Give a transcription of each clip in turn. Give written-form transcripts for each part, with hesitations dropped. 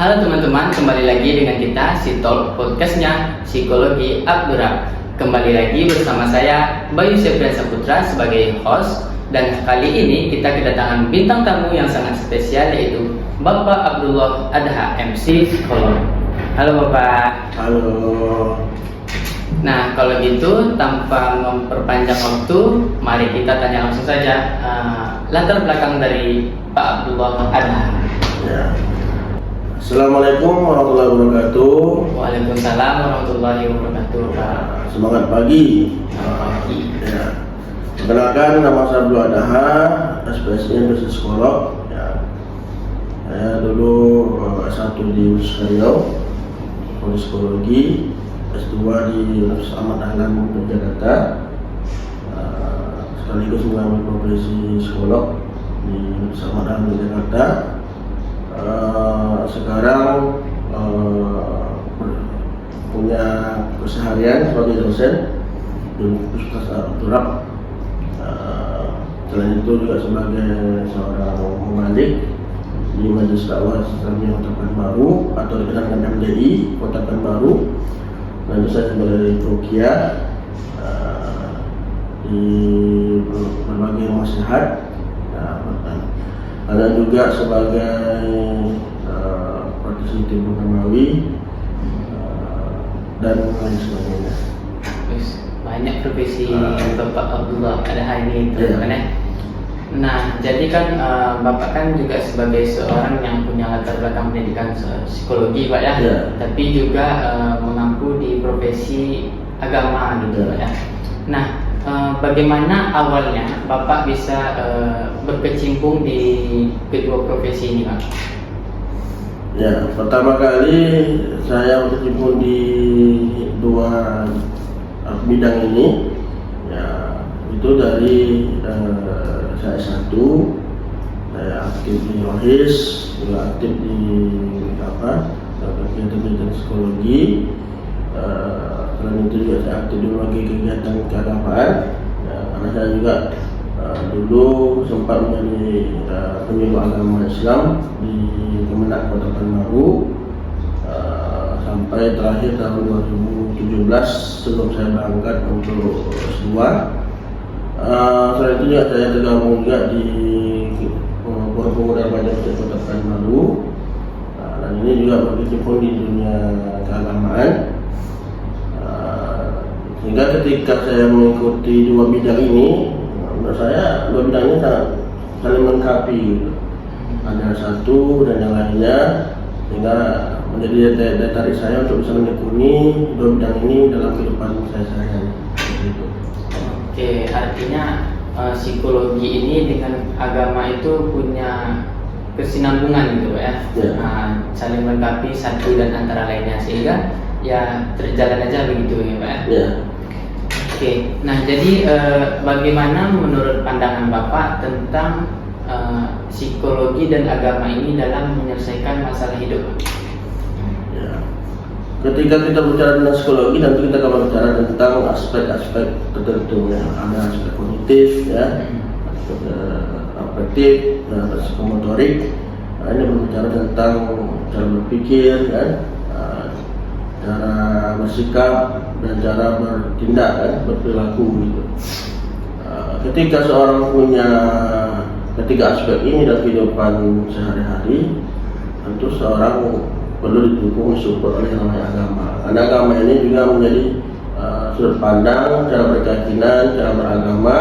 Halo teman-teman, kembali lagi dengan kita Sitol podcastnya Psikologi Abdurrahman. Kembali lagi bersama saya Bayu Septrian Saputra sebagai host. Dan kali ini kita kedatangan bintang tamu yang sangat spesial, yaitu Bapak Abdullah Adha, MC Psikolog. Halo Bapak. Halo. Nah, kalau gitu tanpa memperpanjang waktu, mari kita tanya langsung saja latar belakang dari Pak Abdullah Adha. Ya. Assalamualaikum warahmatullahi wabarakatuh. Waalaikumsalam warahmatullahi wabarakatuh. Pak. Semangat pagi. Ya. Perkenalkan, nama saya Abdullah Adha, spesialis dosen psikolog. Ya. Saya dulu S1 di Universitas Riau, psikologi, S2 di Universitas Ahmad Dahlan Jakarta, sekaligus mengambil profesi psikolog di Universitas Ahmad Dahlan Jakarta. Sekarang punya keseharian sebagai dosen di Universitas Abdurrahman. Selain itu juga sebagai seorang pengalik di Majelis Dakwah Islamiyah Kota Pekanbaru atau dikenal dengan MDI Kota Pekanbaru. Dan saya sebagai Ruqyah di berbagai rumah sehat. Ada juga sebagai praktisi timbul kemawi dan lain sebagainya. Banyak profesi Bapak Abdullah Adha ini, teman-teman ya. Nah, jadi kan Bapak kan juga sebagai seorang yang punya latar belakang pendidikan psikologi, Pak ya. Tapi juga mengampu di profesi agama gitu, Pak ya. Nah, bagaimana awalnya Bapak bisa berkecimpung di kedua profesi ini, Pak? Ya, pertama kali saya berkecimpung di dua bidang ini, ya itu dari saya S1, saya aktif di OHIS, juga aktif di kegiatan psikologi. Selain itu juga saya aktif di berbagai kegiatan keagamaan, ya, karena saya juga dulu sempat menjadi penyuluh agama Islam di Kemenak Kota Pekanbaru sampai terakhir tahun 2017 sebelum saya berangkat untuk S2. Selain itu juga saya tergabung juga di Forum Pemuda Remaja Kota Pekanbaru, dan ini juga berkecimpung di dunia keagamaan. Sehingga ketika saya mengikuti dua bidang ini, menurut saya dua bidang ini sangat saling melengkapi gitu. Ada satu dan yang lainnya, sehingga menjadi daya tarik saya untuk bisa menekuni dua bidang ini dalam kehidupan saya sehari-hari. Oke, artinya psikologi ini dengan agama itu punya kesinambungan gitu, Pak ya. Saling melengkapi satu dan antara lainnya, sehingga ya terjalan aja begitu ya, Pak ya. Oke, nah jadi bagaimana menurut pandangan Bapak tentang psikologi dan agama ini dalam menyelesaikan masalah hidup? Ya. Ketika kita bicara tentang psikologi, nanti kita akan bicara tentang aspek-aspek tertentu ya. Ada aspek kognitif, ya, aspek afektif, dan aspek psikomotorik. Nah, ini berbicara tentang cara berpikir, kan, cara bersikap dan cara bertindak, kan, berperilaku gitu. Ketika seorang punya ketiga aspek ini dalam kehidupan sehari-hari, tentu seorang perlu didukung support oleh namanya agama. Karena agama ini juga menjadi sudut pandang, cara berkeyakinan, cara beragama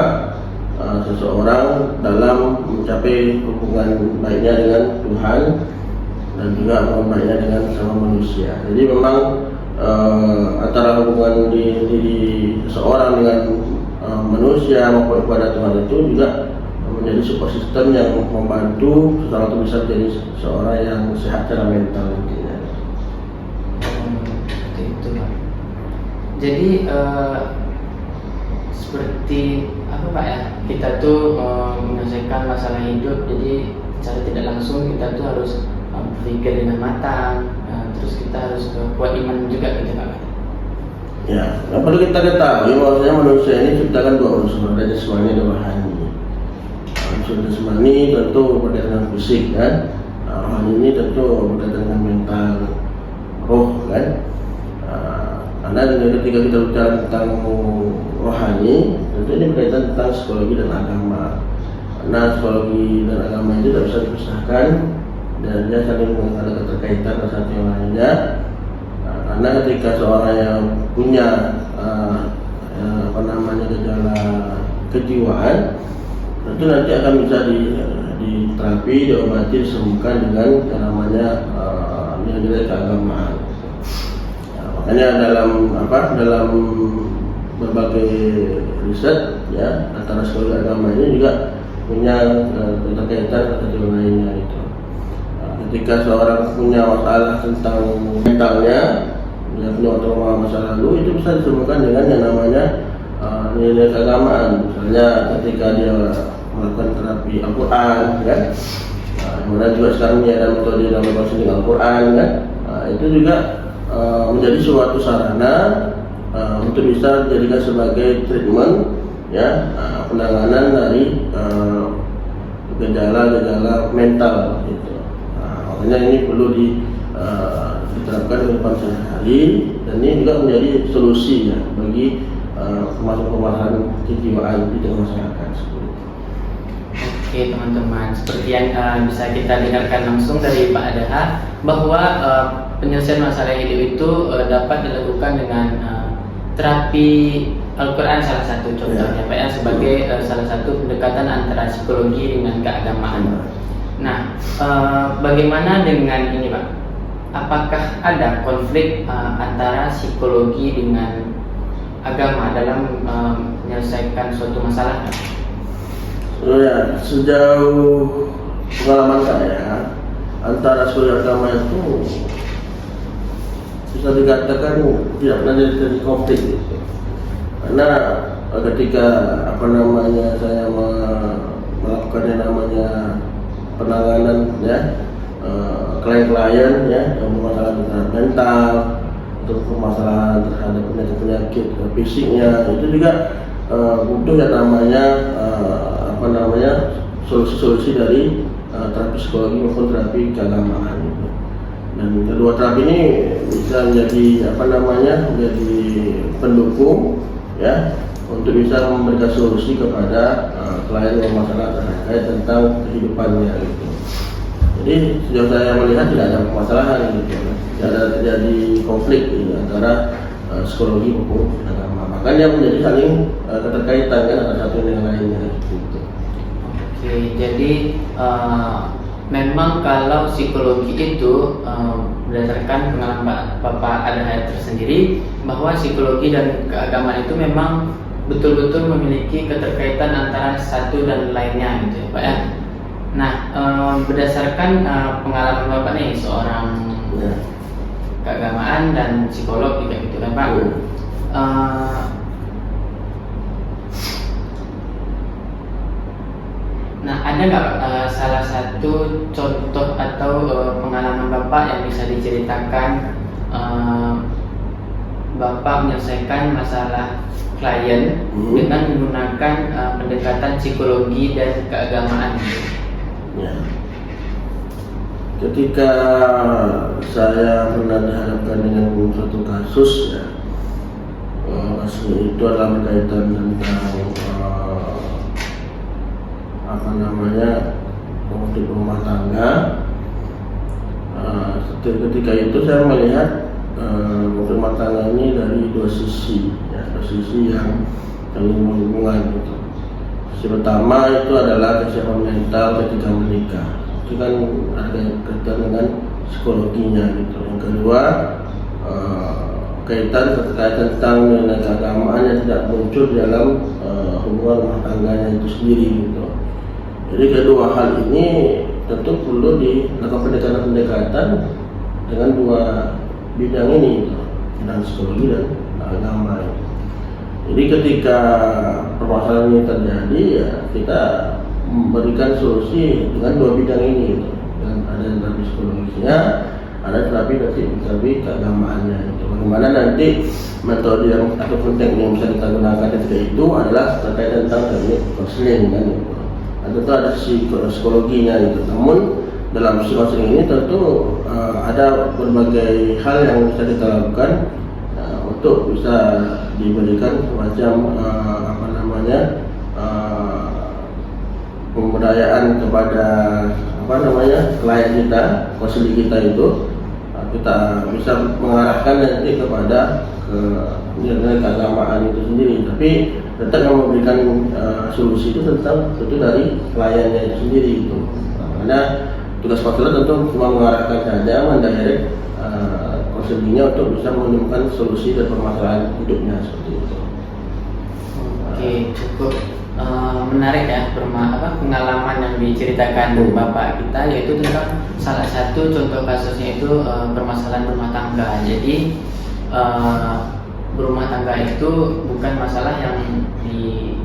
seseorang dalam mencapai hubungan baiknya dengan Tuhan dan juga hubungan baiknya dengan sama manusia. Jadi memang antara hubungan diri seseorang dengan manusia maupun kepada Tuhan itu juga menjadi support system yang membantu seseorang itu bisa menjadi seorang yang sehat secara mental intinya. Seperti itu, Pak. Jadi seperti apa, Pak ya? Kita tuh menyelesaikan masalah hidup. Jadi secara tidak langsung kita tuh harus berpikir dengan matang. Terus kita harus kuat iman juga gitu, Pak. Ya, yang perlu kita ketahui bahwasanya manusia ini diciptakan dua unsur, ada jasmani dan rohani. Unsur jasmani tentu berdasarkan fisik, kan, rohani ini tentu berkaitan dengan mental, roh kan. Karena ketika kita bicara tentang rohani, tentu ini berkaitan tentang psikologi dan agama. Karena psikologi dan agama itu tidak bisa dipisahkan dan dia saling ada keterkaitan satu yang lainnya. Karena ketika seorang yang punya gejala kejiwaan, tentu nanti akan bisa diterapi, diobati, disembuhkan dengan yang namanya nilai-nilai keagamaan. Makanya dalam berbagai riset ya antara psikologi agama ini juga punya keterkaitan satu lainnya itu. Ketika seorang punya masalah tentang mentalnya, dia punya trauma masa lalu, itu bisa disembuhkan dengan yang namanya nilai keagamaan. Misalnya ketika dia melakukan terapi Al-Quran kan, kemudian juga sekarang ada metode dalam konseling Al-Quran kan, itu juga menjadi suatu sarana untuk bisa dijadikan sebagai treatment ya, penanganan dari gejala-gejala mental gitu. Makanya ini perlu diterapkan di depan sehari-hari, dan ini juga menjadi solusi ya bagi permasalahan kejiwaan di tengah masyarakat. Oke teman-teman, seperti yang bisa kita dengarkan langsung dari Pak Adaha, bahwa penyelesaian masalah hidup itu dapat dilakukan dengan terapi Al-Quran salah satu contohnya Pak ya, sebagai salah satu pendekatan antara psikologi dengan keagamaan. Nah, bagaimana dengan ini Pak? Apakah ada konflik antara psikologi dengan agama dalam menyelesaikan suatu masalah? Ya, sejauh pengalaman saya, antara psikologi agama itu bisa dikatakan tidak pernah terjadi konflik gitu. Karena ketika saya melakukan yang namanya penanganan ya klien-klien ya yang bermasalah terhadap mental atau permasalahan terhadap penyakit fisiknya, itu juga butuh yang namanya solusi-solusi dari terapi psikologi maupun terapi keagamaan gitu. Dan kedua terapi ini bisa menjadi menjadi pendukung ya untuk bisa memberikan solusi kepada klien yang masalah terkait tentang kehidupannya gitu. Jadi sejauh saya melihat tidak ada permasalahan gitu, tidak ada terjadi konflik gitu, antara psikologi maupun agama. Makanya menjadi saling keterkaitan kan antara satu dengan lainnya gitu. Oke, jadi memang kalau psikologi itu berdasarkan pengalaman Bapak Adaha tersendiri, bahwa psikologi dan keagamaan itu memang betul-betul memiliki keterkaitan antara satu dan lainnya gitu ya Pak ya. Nah, berdasarkan pengalaman Bapak nih, seorang keagamaan dan psikolog juga gitu kan Pak. Nah, ada nggak salah satu contoh atau pengalaman Bapak yang bisa diceritakan Bapak menyelesaikan masalah klien dengan menggunakan pendekatan psikologi dan keagamaan? Ya. Ketika saya pernah dihadapkan dengan suatu kasus ya, kasus itu adalah berkaitan tentang konflik rumah tangga. Ketika itu saya melihat konflik rumah tangga ini dari dua sisi ya, dua sisi yang saling berhubungan gitu. Sisi pertama itu adalah kesiapan mental ketika menikah, itu kan ada kaitan dengan psikologinya gitu. Yang kedua kaitan terkait tentang nilai keagamaan yang tidak muncul dalam hubungan rumah tangganya itu sendiri gitu. Jadi kedua hal ini tentu perlu dilakukan pendekatan dengan dua bidang ini gitu, bidang psikologi dan agama gitu. Jadi ketika permasalahan ini terjadi ya kita memberikan solusi dengan dua bidang ini gitu. Dan ada terapi psikologisnya, ada terapi keagamaannya gitu. Bagaimana nanti metode yang ataupun teknik yang bisa kita gunakan ketika itu adalah terkait tentang teknik konseling kan gitu. Tentu ada psikologinya gitu. Namun dalam konseling ini tentu ada berbagai hal yang bisa kita lakukan untuk bisa diberikan semacam pemberdayaan kepada klien kita, konseling kita itu kita bisa mengarahkan nanti kepada nilai keagamaan itu sendiri, tapi tetap yang memberikan solusi itu tentu dari kliennya itu sendiri itu. Karena tugas konselor tentu cuma mengarahkan saja, mendirect konselingnya untuk bisa menemukan solusi dan permasalahan hidupnya seperti itu. Oke, cukup menarik ya pengalaman yang diceritakan Bapak kita, yaitu tentang salah satu contoh kasusnya itu permasalahan rumah tangga. Jadi berumah tangga itu bukan masalah yang di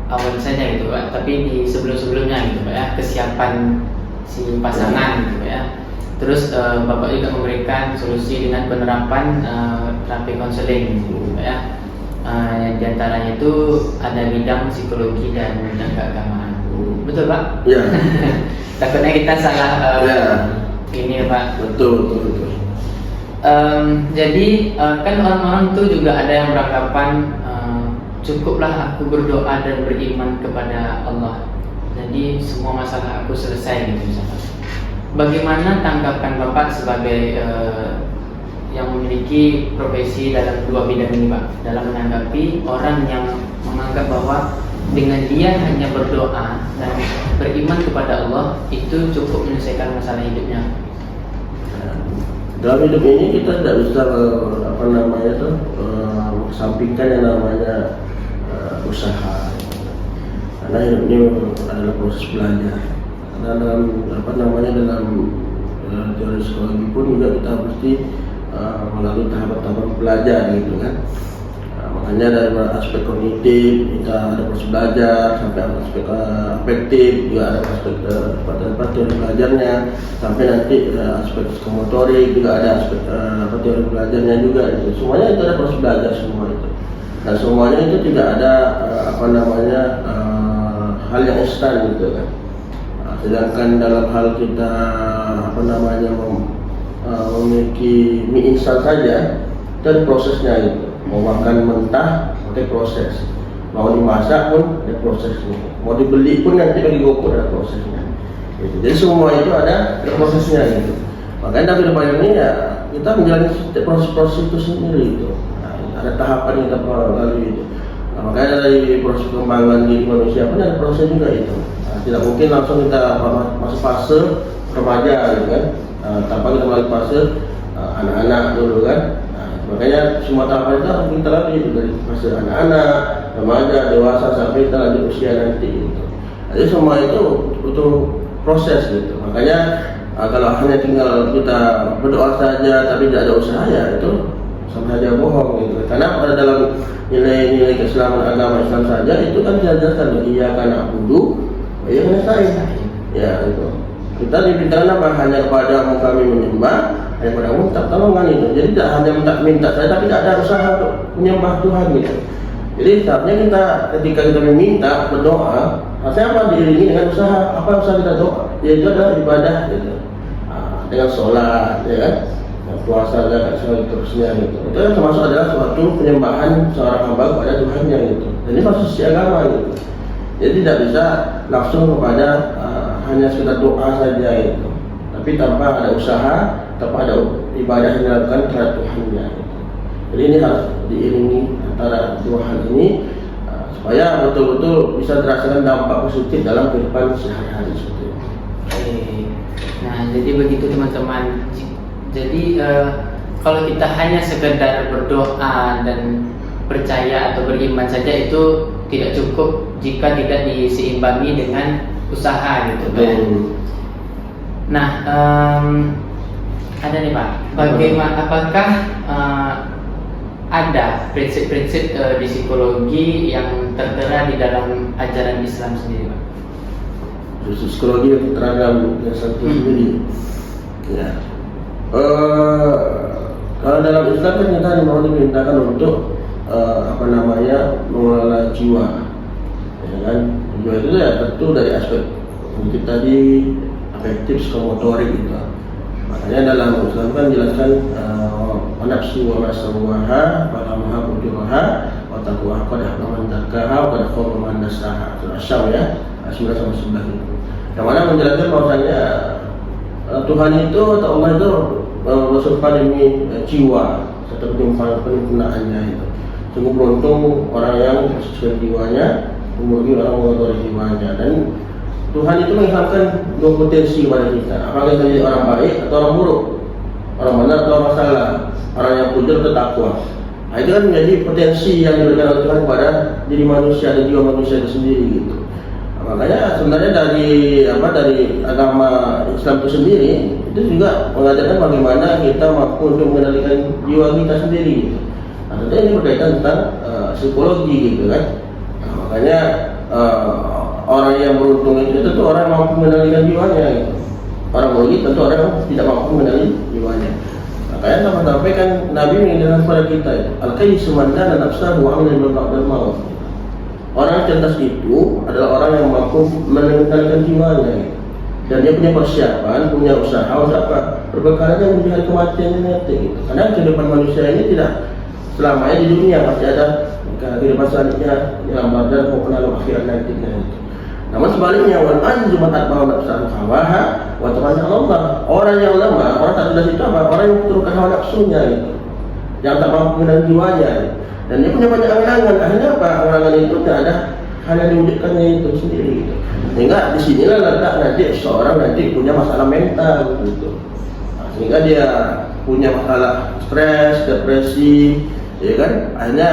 awal saja gitu Pak, tapi di sebelum-sebelumnya gitu Pak ya, kesiapan si pasangan gitu Pak ya. Terus Bapak juga memberikan solusi dengan penerapan terapi konseling gitu Pak ya. Yang diantaranya itu ada bidang psikologi dan bidang keagamaan. Betul Pak? Iya. Takutnya kita salah ini ya Pak. Betul. Jadi kan orang-orang itu juga ada yang beranggapan cukuplah aku berdoa dan beriman kepada Allah, jadi semua masalah aku selesai gitu misalnya. Bagaimana tanggapan Bapak sebagai yang memiliki profesi dalam dua bidang ini Pak, dalam menanggapi orang yang menganggap bahwa dengan dia hanya berdoa dan beriman kepada Allah itu cukup menyelesaikan masalah hidupnya? Dalam hidup ini kita tidak bisa sampingkan yang namanya usaha, karena hidup ini adalah proses belajar. Karena dalam teori psikologi pun juga kita mesti melalui tahapan-tahapan belajar gitu kan. Makanya dari aspek kognitif kita ada proses belajar, sampai aspek afektif juga ada aspek teori belajarnya, sampai nanti aspek psikomotorik juga ada aspek teori belajarnya juga gitu. Semuanya itu ada proses belajar semua itu, dan semuanya itu tidak ada hal yang instan gitu kan. Sedangkan dalam hal kita memiliki mie instan saja, itu ada prosesnya gitu. Mau makan mentah pakai proses, mau dimasak pun ada prosesnya, mau dibeli pun nanti bagi GoFood ada prosesnya gitu. Jadi semua itu ada prosesnya gitu. Makanya dalam hidup ini ya kita menjalani proses-proses itu sendiri gitu. Ada tahapan yang kita lalui itu. Makanya dari proses pengembangan diri manusia pun ada proses juga itu. Tidak mungkin langsung kita masuk fase remaja gitu kan, tanpa kita melalui fase anak-anak dulu kan. Makanya semua tahapan itu harus kita lalui dari fase anak-anak, remaja, dewasa sampai kita lanjut usia nanti gitu. Jadi semua itu butuh proses gitu. Makanya kalau hanya tinggal kita berdoa saja tapi tidak ada usaha, ya itu sama saja bohong gitu. Karena pada dalam nilai-nilai keislaman, agama Islam saja itu kan diajarkan iya karena abudu, iya karena saya. Ya itu. Kita diberitakan apa? Hanya kepada kami menyembah, hanya pada minta tolongan itu. Jadi tidak hanya minta saja, tapi tidak ada usaha untuk menyembah Tuhan gitu. Jadi saatnya kita ketika kita meminta berdoa, harusnya apa diiringi dengan usaha. Apa usaha kita doa? Yaitu adalah ibadah gitu. Dengan sholat, ya kan, puasa dan seterusnya gitu. Itu yang termasuk adalah suatu penyembahan seorang hamba kepada Tuhannya gitu. Dan ini masuk sisi agama gitu. Jadi tidak bisa langsung kepada hanya sekedar doa saja itu, tapi tanpa ada usaha, tanpa ada ibadah yang dilakukan terhadap Tuhannya gitu. Jadi ini harus diiringi antara dua hal ini supaya betul-betul bisa dirasakan dampak positif dalam kehidupan sehari-hari seperti itu. Nah, jadi begitu teman-teman. Jadi kalau kita hanya sekedar berdoa dan percaya atau beriman saja itu tidak cukup jika tidak diseimbangi dengan usaha gitu kan. Nah, ada nih Pak, bagaimana, apakah ada prinsip-prinsip di psikologi yang tertera di dalam ajaran Islam sendiri Pak? Psikologi yang tertera dalam Islam sendiri. Ya. Kalau dalam Islam kan kita diperintahkan untuk mengelola jiwa, ya kan? Jiwa itu ya tentu dari aspek kognitif tadi, afektif, psikomotorik gitu. Makanya dalam Islam kan jelaskan nafsu wa masawaha falamaha fujuraha wa taqwa qad man zakaha wa qad khaba man dasaha. Asy-Syam ya, 9-11 itu. Yang mana menjelaskan bahwasanya Tuhan itu atau Allah itu bersifat demi jiwa serta penyempurnaannya itu. Sungguh beruntung orang yang membersihkan jiwanya, kemudian orang mengotori jiwanya. Dan Tuhan itu mengilhamkan dua potensi kepada kita. Apakah kita jadi orang baik atau orang buruk, orang benar atau orang salah, orang yang fujur atau takwa. Nah, itu kan menjadi potensi yang diberikan oleh Tuhan kepada diri manusia dan jiwa manusia itu sendiri gitu. Nah, makanya sebenarnya dari agama Islam itu sendiri itu juga mengajarkan bagaimana kita mampu untuk mengendalikan jiwa kita sendiri gitu. Nah, tentunya ini berkaitan tentang psikologi gitu kan. Nah, makanya orang yang beruntung itu tentu orang yang mampu mengendalikan jiwanya gitu. Orang merugi tentu orang yang tidak mampu mengendalikan jiwanya. Makanya sampai kan Nabi mengingatkan kepada kita itu al-qayyisu man dana nafsahu wa 'amila bil ba'dal maut. Orang yang cerdas itu adalah orang yang mampu mengendalikan jiwanya gitu. Dan dia punya persiapan, punya usaha untuk apa? Berbekalannya menuju hari kematian nanti gitu. Karena kehidupan manusia ini tidak selamanya di dunia, pasti ada kehidupan selanjutnya dalam barzakh maupun alam akhirat nanti gitu. Namun sebaliknya, wal ajzu man atba'a nafsahu hawaha wa tamanna Allah. Orang yang lemah, orang tak cerdas itu apa? Orang yang turunkan hawa nafsunya gitu. Yang tak mampu mengendalikan jiwanya. Dan dia punya banyak angan-angan. Akhirnya apa? Angan-angan itu tidak ada hal yang diwujudkannya itu sendiri gitu. Sehingga disinilah letak nanti seorang nanti punya masalah mental gitu. Nah, sehingga dia punya masalah stres, depresi, ya kan? Akhirnya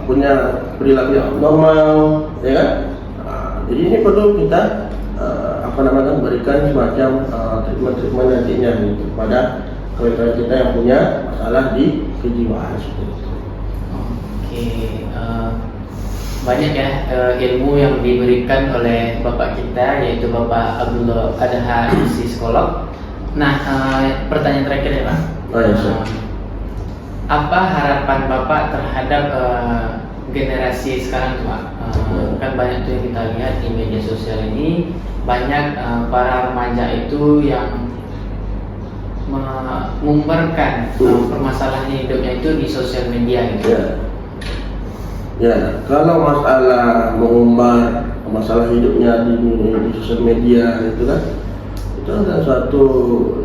punya perilaku yang normal, ya kan? Jadi ini perlu kita berikan semacam treatment nantinya gitu, pada kawan-kawan kita yang punya masalah di kejiwaan seperti itu. Oke, banyak ya ilmu yang diberikan oleh bapak kita, yaitu Bapak Abdullah Adha, psikolog. Nah, pertanyaan terakhir ya Pak. Apa harapan Bapak terhadap generasi sekarang tuh Pak? Kan banyak tuh yang kita lihat di media sosial ini, banyak para remaja itu yang mengumbarkan permasalahan hidupnya itu di sosial media gitu. Ya, kalau masalah mengumbar masalah hidupnya di sosial media itu kan, itu adalah suatu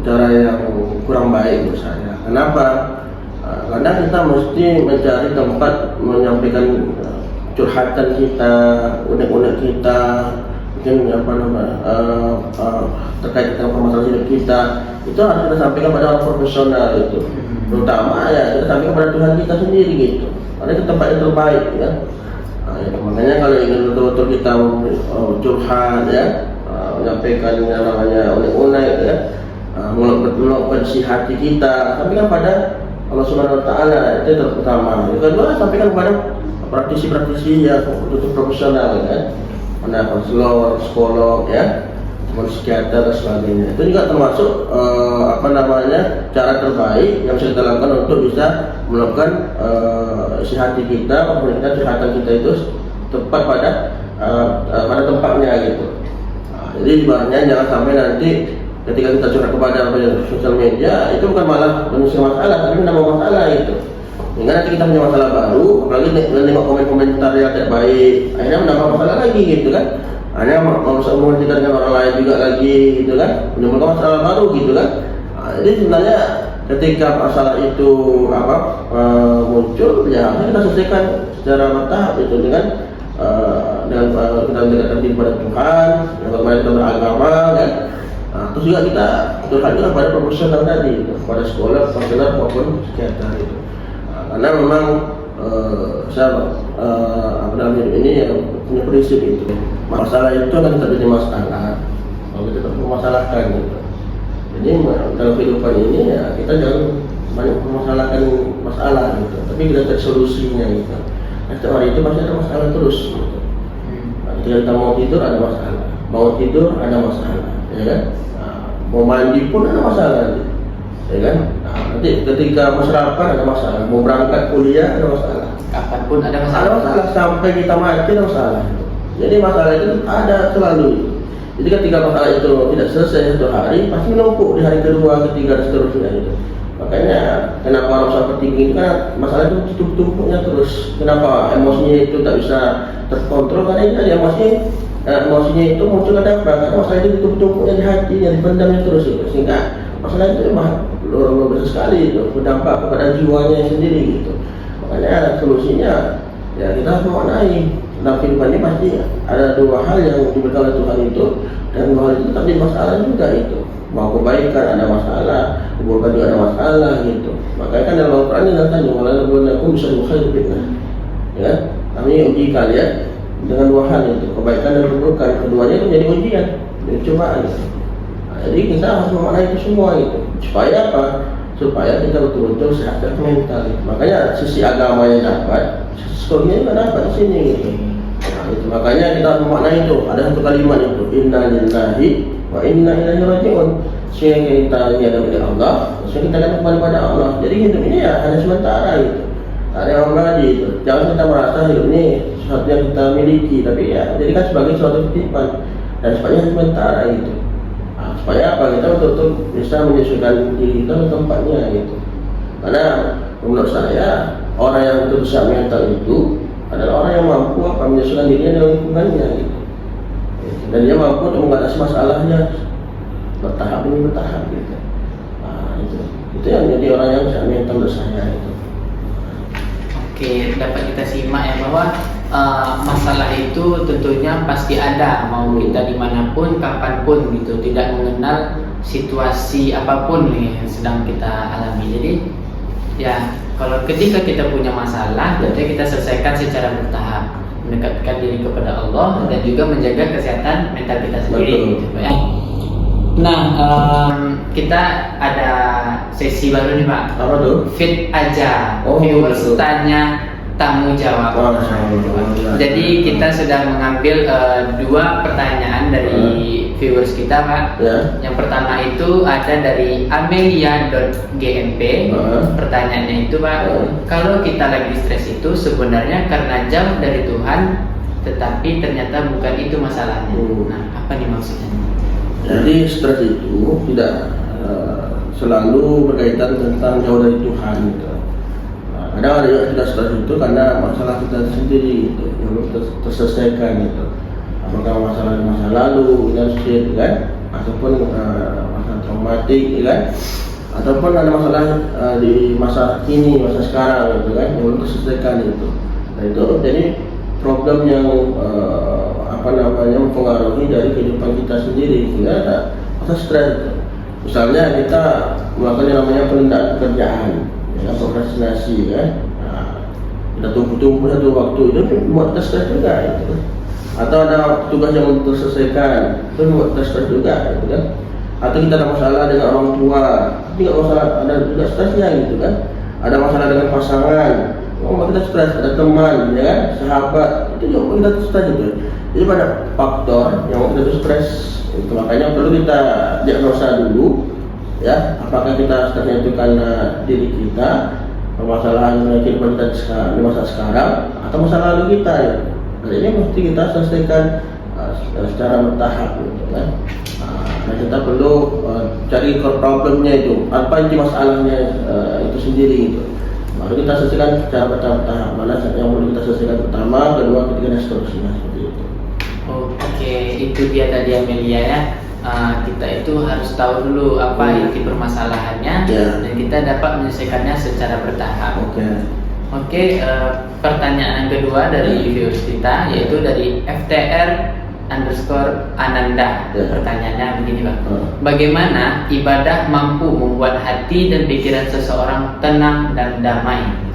cara yang kurang baik menurut saya. Kenapa? Karena kita mesti mencari tempat menyampaikan curhatan kita, unek-unek kita, mungkin terkait dengan permasalahan hidup kita, itu harus kita sampaikan pada orang profesional itu, terutama ya kita sampaikan pada Tuhan kita sendiri gitu. Karena itu tempat yang terbaik ya. Makanya kalau ingin betul-betul kita curhat ya, menyampaikan yang namanya unek-unek ya, meluapkan isi hati kita, sampaikan pada Allah Subhanahu Wa Taala, itu terutama. Yang kedua, sampaikan kepada praktisi-praktisi yang betul-betul profesional ya, ada konselor, psikolog ya, psikiater dan sebagainya. Itu juga termasuk cara terbaik yang bisa kita lakukan untuk bisa melakukan isi hati kita, memberikan curhatan kita itu tepat pada tempatnya gitu. Jadi ibaratnya jangan sampai nanti ketika kita curhat kepada sosial media itu bukan malah menyelesaikan masalah, tapi menambah masalah itu. Hingga nanti kita punya masalah baru, apalagi nengok komen-komentar yang tidak baik, akhirnya menambah masalah lagi gitu kan. Akhirnya merusak hubungan kita dengan orang lain juga lagi gitu kan, menimbulkan masalah baru gitu kan. Jadi sebenarnya ketika masalah itu muncul, ya harus kita selesaikan secara bertahap itu dengan kita mendekatkan diri kepada Tuhan, yang bagaimana kita beragama kan. Terus juga kita curhat juga pada profesional tadi, pada sekolah, konselor maupun psikiater itu. Karena memang dalam hidup ini yang punya prinsip itu, masalah itu akan tetap jadi masalah kalau kita tetap memasalahkan gitu. Jadi dalam kehidupan ini ya kita jangan banyak memasalahkan masalah gitu, tapi kita cari solusinya gitu. Setiap hari itu pasti ada masalah terus gitu. Ketika kita mau tidur ada masalah, mau tidur ada masalah, ya kan? Mau mandi pun ada masalah gitu, ya kan? Nanti ketika mau sarapan ada masalah, mau berangkat kuliah ada masalah, kapanpun ada masalah. Ada masalah sampai kita mati ada masalah. Jadi masalah itu ada selalu. Jadi ketika masalah itu tidak selesai satu hari, pasti menumpuk di hari kedua, ketiga, dan seterusnya gitu. Makanya kenapa orang overthinking itu kan masalah itu tumpuknya terus. Kenapa emosinya itu tak bisa terkontrol? Karena itu emosinya itu muncul karena masalah itu tumpuknya di hati, yang dipendamnya terus gitu. Sehingga masalah itu luar biasa sekali itu, berdampak kepada jiwanya sendiri gitu. Makanya solusinya ya kita harus memaknai dalam kehidupan ini pasti ada dua hal yang diberikan oleh Tuhan itu, dan dua hal itu tapi masalah juga itu. Mau kebaikan ada masalah, keburukan juga ada masalah gitu. Makanya kan dalam Al-Quran ini datanya walaupun bisa dukhair fitnah, ya kami uji kalian dengan dua hal itu, kebaikan dan keburukan. Keduanya itu menjadi ujian, jadi cobaan gitu. Nah, jadi kita harus memaknai itu semua gitu. Supaya apa? Supaya kita betul-betul sehat mental. Makanya sisi agama yang dapat, sisi psikologinya juga dapat di sini gitu. Nah, itu makanya kita harus memaknai itu. Ada satu kalimat itu, inna lillahi wa inna ilaihi raji'un. Sehingga kita ini ada milik Allah, sehingga kita akan kembali pada Allah. Jadi hidup ini ya hanya sementara gitu. Ada yang abadi itu. Jangan kita merasa hidup ini sesuatu yang kita miliki, tapi ya jadikan sebagai suatu titipan dan semuanya sementara gitu. Nah, supaya apa? Kita betul-betul bisa menyesuaikan diri kita ke tempatnya gitu. Karena menurut saya orang yang betul bisa mental itu adalah orang yang mampu menyesuaikan dirinya dengan lingkungannya gitu. Dan dia mampu untuk mengatasi masalahnya bertahap demi bertahap gitu. Nah, itu yang menjadi orang yang bisa mental menurut saya itu. Oke, dapat kita simak ya bahwa masalah itu tentunya pasti ada, mau kita dimanapun, kapanpun gitu, tidak mengenal situasi apapun nih yang sedang kita alami. Jadi ya kalau ketika kita punya masalah, berarti kita selesaikan secara bertahap, mendekatkan diri kepada Allah dan juga menjaga kesehatan mental kita sendiri. Gitu, ya. Nah, kita ada sesi baru nih Pak. Apa tuh? Fit aja. Oh, Viewers betul. tanya, tamu jawab. Jadi kita sudah mengambil dua pertanyaan dari viewers kita Pak. Yang pertama itu ada dari amelia.gmp. Pertanyaannya itu Pak, kalau kita lagi stres itu sebenarnya karena jauh dari Tuhan, tetapi ternyata bukan itu masalahnya. Nah, apa nih maksudnya? Jadi stres itu tidak selalu berkaitan tentang jauh dari Tuhan gitu. Kadang ada juga kita stres itu karena masalah kita sendiri gitu, yang belum terselesaikan gitu. Apakah masalah di masa lalu, kan, ataupun masalah traumatik, kan, ataupun ada masalah di masa kini, masa sekarang gitu kan, yang belum terselesaikan gitu. Nah itu jadi problem yang mempengaruhi dari kehidupan kita sendiri, sehingga ada masa stres. Misalnya kita melakukan yang namanya penundaan pekerjaan, ya, prokrastinasi, kan. Nah, kita tunggu satu waktu itu buat kita stres juga, gitu. Atau ada tugas yang belum terselesaikan, itu buat kita stres juga, gitu kan. Atau kita ada masalah dengan orang tua, tapi nggak masalah, ada juga stresnya, gitu kan. Ada masalah dengan pasangan, kita stres, ada teman, ya kan, sahabat, itu juga kita stres gitu. Jadi pada faktor yang membuat kita stres, itu makanya perlu kita diagnosa dulu, ya, apakah kita stresnya itu karena diri kita, permasalahan kehidupan kita di masa sekarang, atau masa lalu kita, ya. Nah, ini mesti kita selesaikan secara bertahap, gitu kan. Nah, kita perlu cari problemnya itu, apa inti masalahnya itu sendiri gitu. Baru kita selesaikan secara bertahap, mana yang perlu kita selesaikan pertama, kedua, ketiga, dan seterusnya seperti itu. Oke, itu dia tadi Amelia ya. Kita itu harus tahu dulu apa inti permasalahannya, dan kita dapat menyelesaikannya secara bertahap. Oke, pertanyaan kedua dari viewers kita yaitu dari FTR_Ananda. Pertanyaannya begini Pak, bagaimana ibadah mampu membuat hati dan pikiran seseorang tenang dan damai?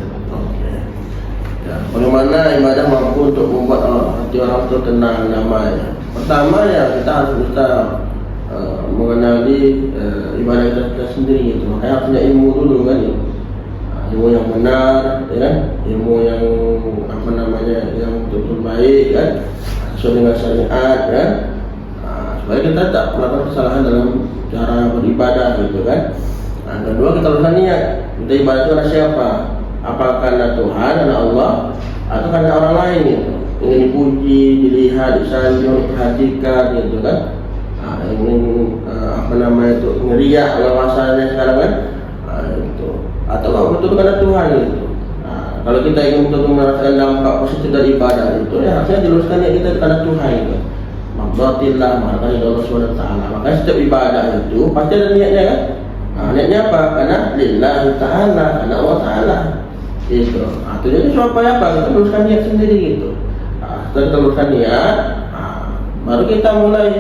Bagaimana ibadah mampu untuk membuat hati orang itu tenang dan damai? Pertama ya kita harus bisa mengenali ibadah kita sendiri gitu. Makanya harus punya ilmu dulu kan, ilmu yang benar, ya, ilmu yang yang betul-betul baik kan, sesuai dengan syariat kan. Supaya kita tak melakukan kesalahan dalam cara beribadah gitu kan. Nah, kedua kita harus niat, kita ibadah itu karena siapa? Apakah karena Tuhan, karena Allah, atau karena orang lain gitu. Ingin dipuji, dilihat, disanjung, diperhatikan gitu kan. ingin ngeriak bahasanya sekarang kan, itu atau betul karena Tuhan itu. Kalau kita ingin betul merasakan dampak positif dari ibadah itu, ya harusnya diluruskan niat kita karena Tuhan itu. Maqsatillah, makanya Allah SWT. Makanya setiap ibadah itu pasti ada niatnya kan. Niatnya apa? Karena lillahi ta'ala, karena Allah Ta'ala. Gitu. Jadi supaya apa? Kita luruskan niat sendiri gitu. Setelah kita luruskan niat, baru kita mulai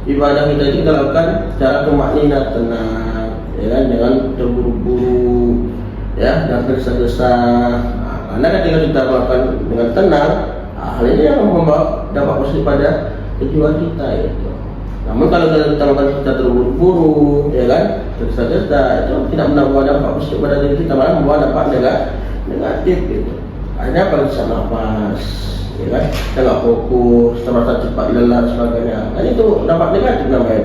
ibadah kita itu kita lakukan secara tumakninah, tenang, ya kan, jangan terburu-buru, ya, dan tergesa-gesa. Karena ketika kita melakukan dengan tenang, hal ini akan membawa dampak positif pada tujuan kita itu. Namun kalau kita melakukan secara terburu-buru, ya kan, tergesa-gesa, itu tidak membawa dampak positif pada diri kita, malah membawa dampak negatif gitu. Akhirnya apa? Bisa nafas, ya kan, kita nggak fokus, terasa cepat lelah dan sebagainya. Kan itu dampak negatif namanya.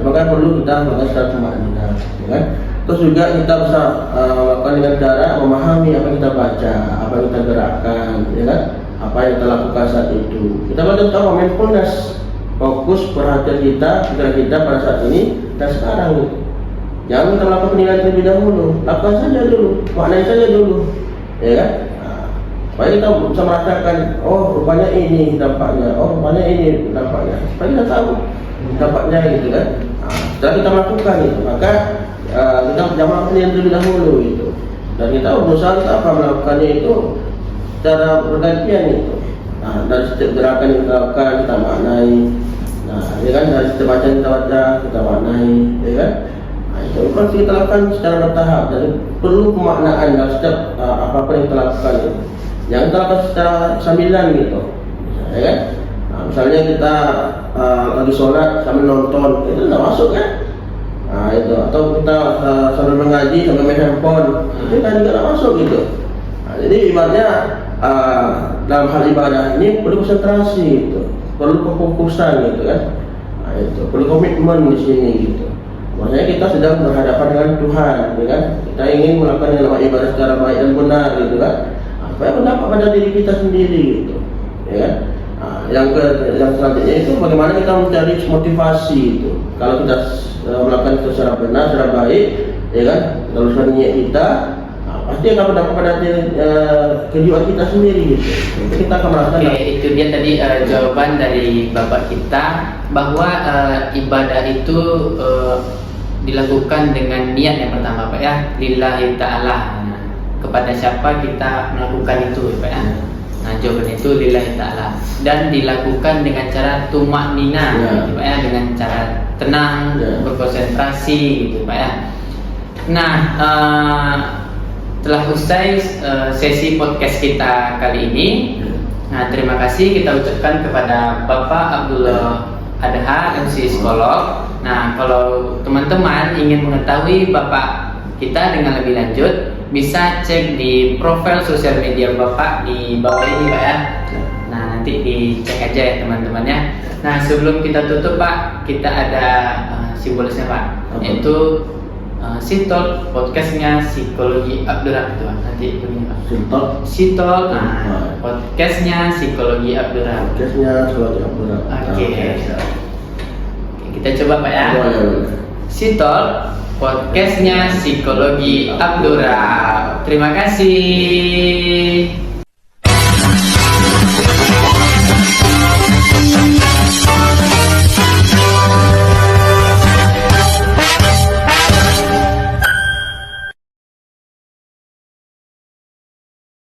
Maka perlu kita melakukan secara tumakninah, ya kan. Terus juga kita bisa melakukan dengan cara memahami apa yang kita baca, apa yang kita gerakkan, ya kan, apa yang kita lakukan saat itu. Kita betul tahu mindfulness, fokus perhatian kita, pikiran kita pada saat ini dan sekarang. Jangan kita melakukan penilaian terlebih dahulu, lakukan saja dulu, maknai saja dulu, ya kan. Supaya kita bisa merasakan, oh rupanya ini dampaknya, oh rupanya ini dampaknya, supaya kita tahu dampaknya gitu kan. Setelah kita melakukan itu, maka kita jangan melakukan yang terlebih dahulu gitu. Dan kita berusaha kita apa melakukannya itu secara bergantian itu. Dari setiap gerakan yang kita lakukan kita maknai. Ya kan, dari setiap bacaan kita baca kita maknai, ya kan. Itu pasti kita lakukan secara bertahap. Jadi perlu pemaknaan dalam setiap apa-apa yang kita lakukan itu. Jangan kita lakukan secara sambilan gitu, ya kan. Misalnya kita lagi sholat sambil nonton, itu tidak masuk kan. Itu atau kita sambil mengaji sambil main handphone, itu kan juga tidak masuk gitu. Jadi ibaratnya dalam hal ibadah ini perlu konsentrasi gitu, perlu kefokusan gitu kan. Itu perlu komitmen di sini gitu. Maksudnya kita sedang berhadapan dengan Tuhan, ya kan. Kita ingin melakukan yang namanya ibadah secara baik dan benar gitu kan. Supaya berdampak pada diri kita sendiri gitu, ya kan. Yang selanjutnya itu bagaimana kita mencari motivasi itu. Kalau kita melakukan itu secara benar, secara baik, ya kan, kalau sudah niat kita, pasti akan berdampak pada kejiwaan kita sendiri gitu. Jadi kita akan merasakan. Oke, itu dia tadi jawaban dari Bapak kita bahwa ibadah itu dilakukan dengan niat yang pertama Pak ya, lillahi ta'ala. Kepada siapa kita melakukan itu Pak ya. Nah, jawaban itu lillahi ta'ala, dan dilakukan dengan cara tumakninah, gitu, Pak ya, dengan cara tenang, berkonsentrasi gitu Pak ya. Nah, telah usai sesi podcast kita kali ini. Nah, terima kasih kita ucapkan kepada Bapak Abdullah Adha, MC psikolog. Nah, kalau teman-teman ingin mengetahui Bapak kita dengan lebih lanjut, bisa cek di profil sosial media Bapak di bawah ini Pak ya. Nah, nanti dicek aja ya teman-teman ya. Nah, sebelum kita tutup Pak, kita ada simbolisnya Pak, yaitu Sitol, podcastnya Psikologi Abdurrahman. Nanti bunyi Pak. Sitol, podcastnya Psikologi Abdurrahman. Oke. Kita coba Pak ya. Sitol, podcastnya Psikologi Abdurrahman. Terima kasih.